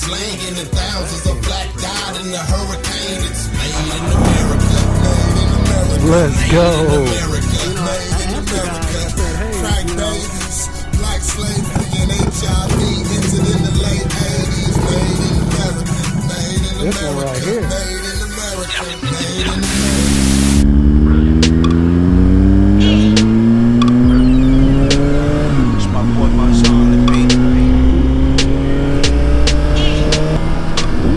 slanging the thousands of black died in the hurricane. It's made in America, made in America. Let's go. Crack babies, black slavery and HIV entered in the late 80s. Made in America, made in This one right here. Made in America, made in America.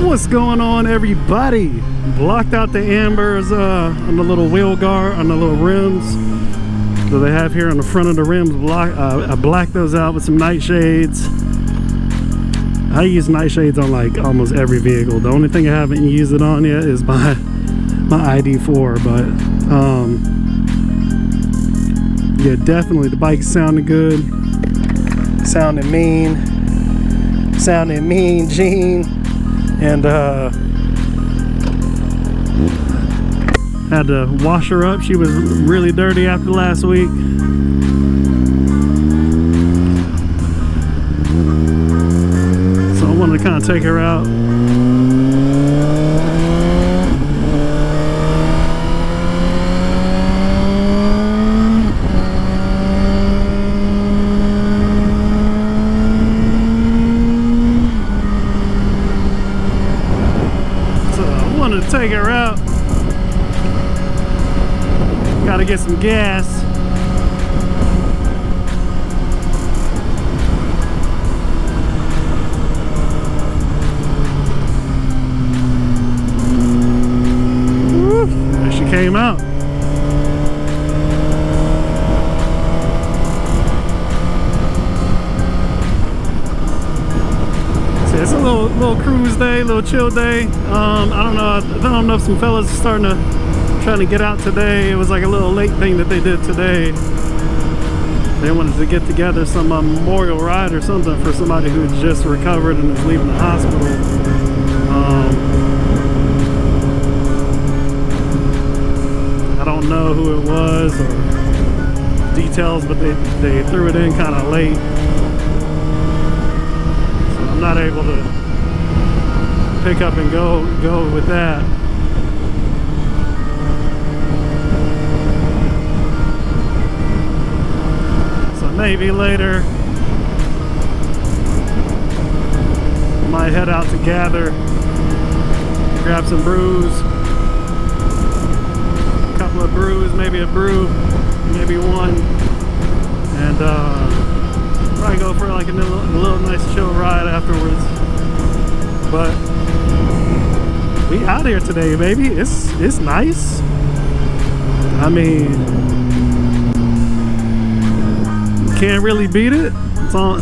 What's going on, everybody? Blocked out the ambers on the little wheel guard, on the little rims that they have here on the front of the rims. I blacked those out with some nightshades. I use nightshades on like almost every vehicle. The only thing I haven't used it on yet is my ID4, but yeah, definitely the bike sounded good, sounded mean Gene. And had to wash her up. She was really dirty after last week. So I wanted to kind of take her out. Take her out. Gotta get some gas. Woo, there she came out. It's a little cruise day, little chill day. I don't know if some fellas are starting to trying to get out today. It was like a little late thing that they did today. They wanted to get together some memorial ride or something for somebody who just recovered and is leaving the hospital. I don't know who it was or details, but they threw it in kind of late. I'm not able to pick up and go with that. So maybe later I might head out to gather, grab some brews, a couple of brews, maybe a brew, maybe one, and probably go for like a little nice chill ride afterwards. But we out here today, baby. It's nice. I mean, can't really beat it. It's on.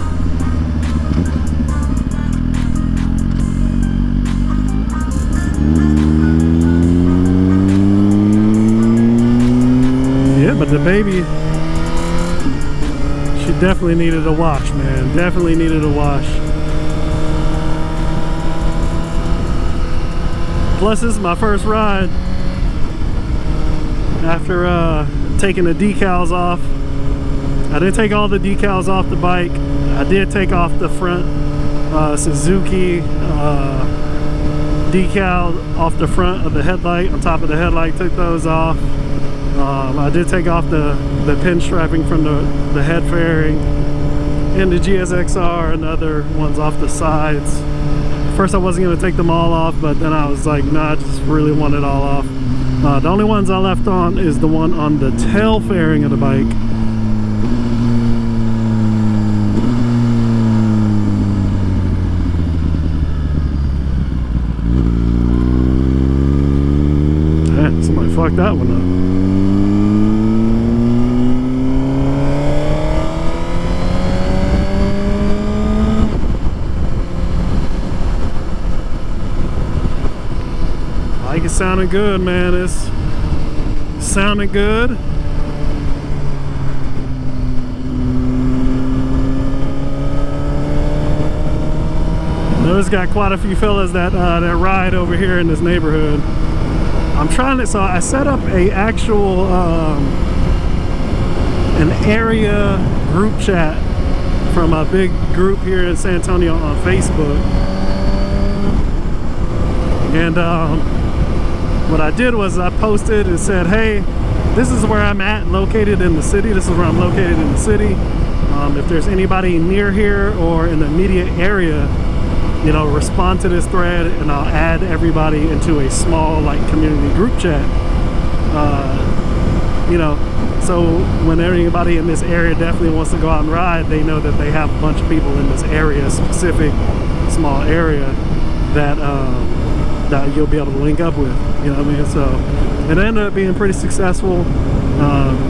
Yeah, but the baby, she definitely needed a wash, man. Definitely needed a wash. Plus, this is my first ride after taking the decals off. I didn't take all the decals off the bike. I did take off the front Suzuki decal off the front of the headlight, on top of the headlight. Took those off. I did take off the pinstriping from the head fairing and the GSXR and other ones off the sides. First I wasn't going to take them all off, but then I was like, nah, I just really want it all off. The only ones I left on is the one on the tail fairing of the bike. Somebody fucked that one up. Like, it sounded good, man. It's sounded good. There's got quite a few fellas that ride over here in this neighborhood. I'm trying to, so I set up a actual an area group chat from a big group here in San Antonio on Facebook. And what I did was I posted and said, hey, this is where I'm at, located in the city. This is where I'm located in the city. If there's anybody near here or in the immediate area, you know, respond to this thread, and I'll add everybody into a small like community group chat. You know, so when anybody in this area definitely wants to go out and ride, they know that they have a bunch of people in this area, specific small area, that that you'll be able to link up with. You know what I mean? So it ended up being pretty successful.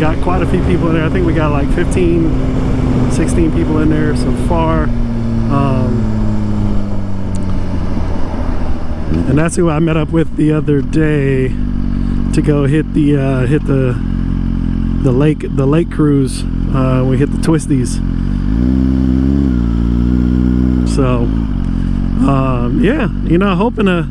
Got quite a few people in there. I think we got like 15, 16 people in there so far. And that's who I met up with the other day to go hit the lake cruise. We hit the twisties. So yeah, you know, hoping to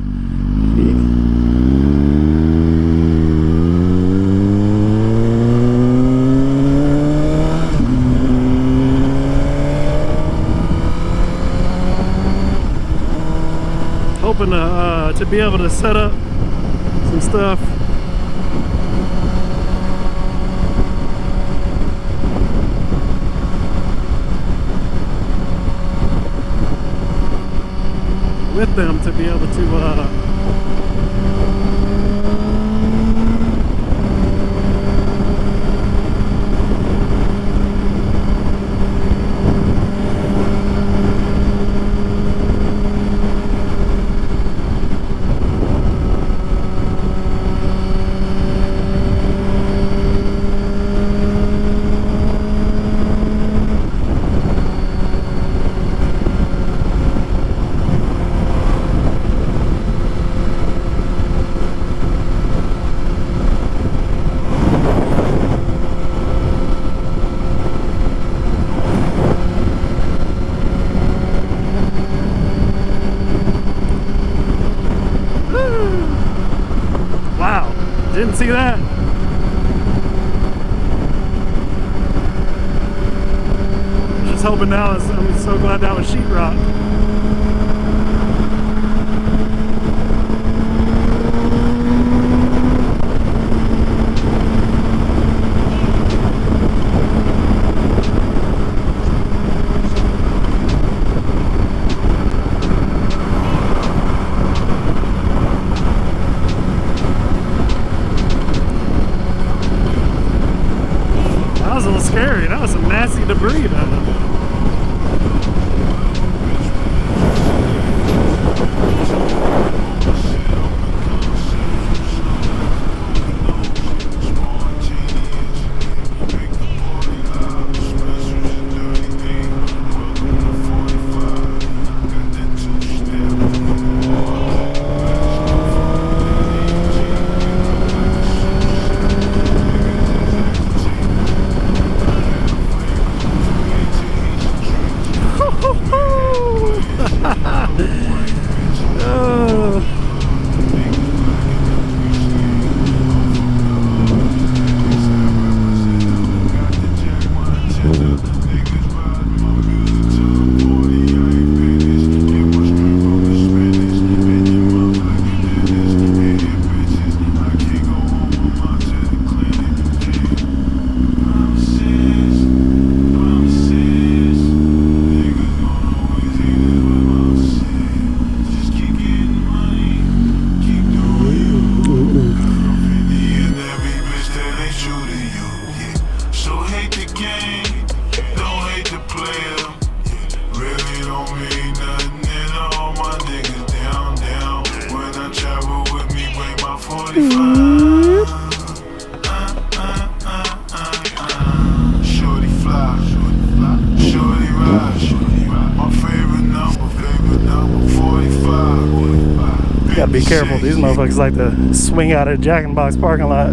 be able to set up some stuff. With them to be able to didn't see that. Just hoping now. I'm so glad that was sheetrock. Scary. That was some nasty debris down there. Gotta be careful. These motherfuckers like to swing out of the Jack in the Box parking lot.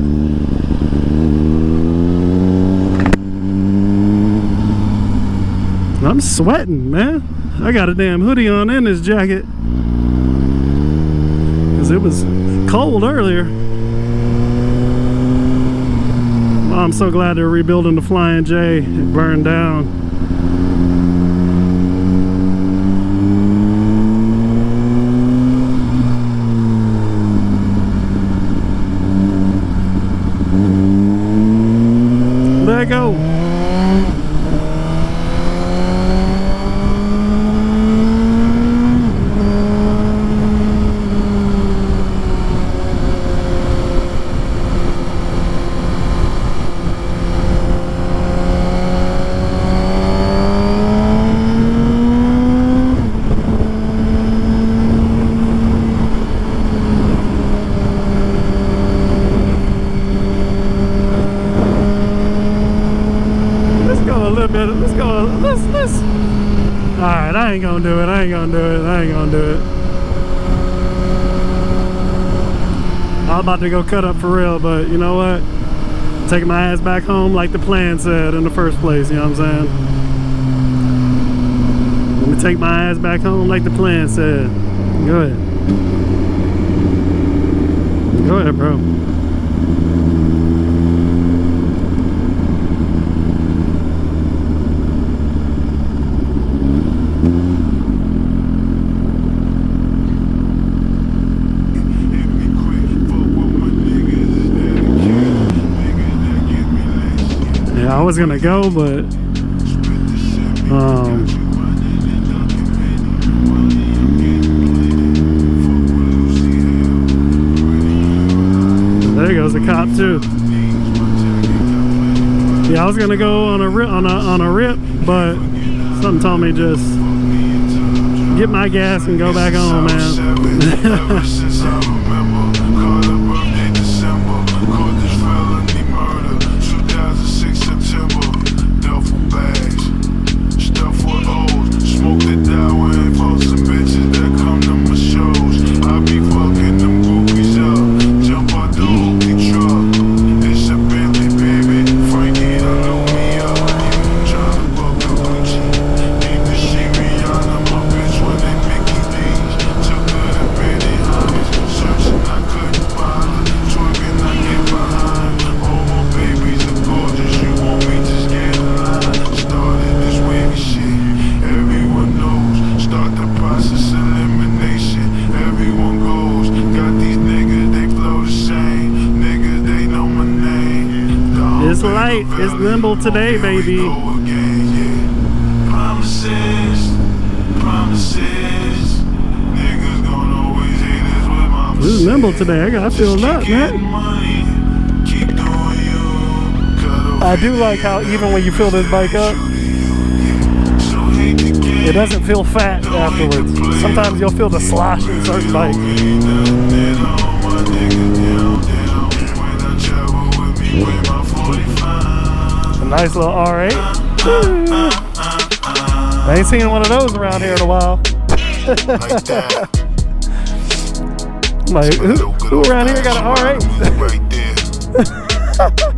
I'm sweating, man. I got a damn hoodie on in this jacket because it was cold earlier. Oh, I'm so glad they're rebuilding the Flying J. It burned down. I ain't gonna do it. I ain't gonna do it. I ain't gonna do it. I'm about to go cut up for real, but you know what? Taking my ass back home like the plan said in the first place, you know what I'm saying? Let me take my ass back home like the plan said. Go ahead. Go ahead, bro. I was gonna go, but there goes the cop too. Yeah, I was gonna go on a rip, but something told me just get my gas and go back home, man. It's light, it's nimble today, baby. This is nimble today. I feel that, man. I do like how even when you fill this bike up, it doesn't feel fat afterwards. Sometimes you'll feel the slosh in certain bikes. Nice little R8. I ain't seen one of those around here in a while. Like, who around here got an R8?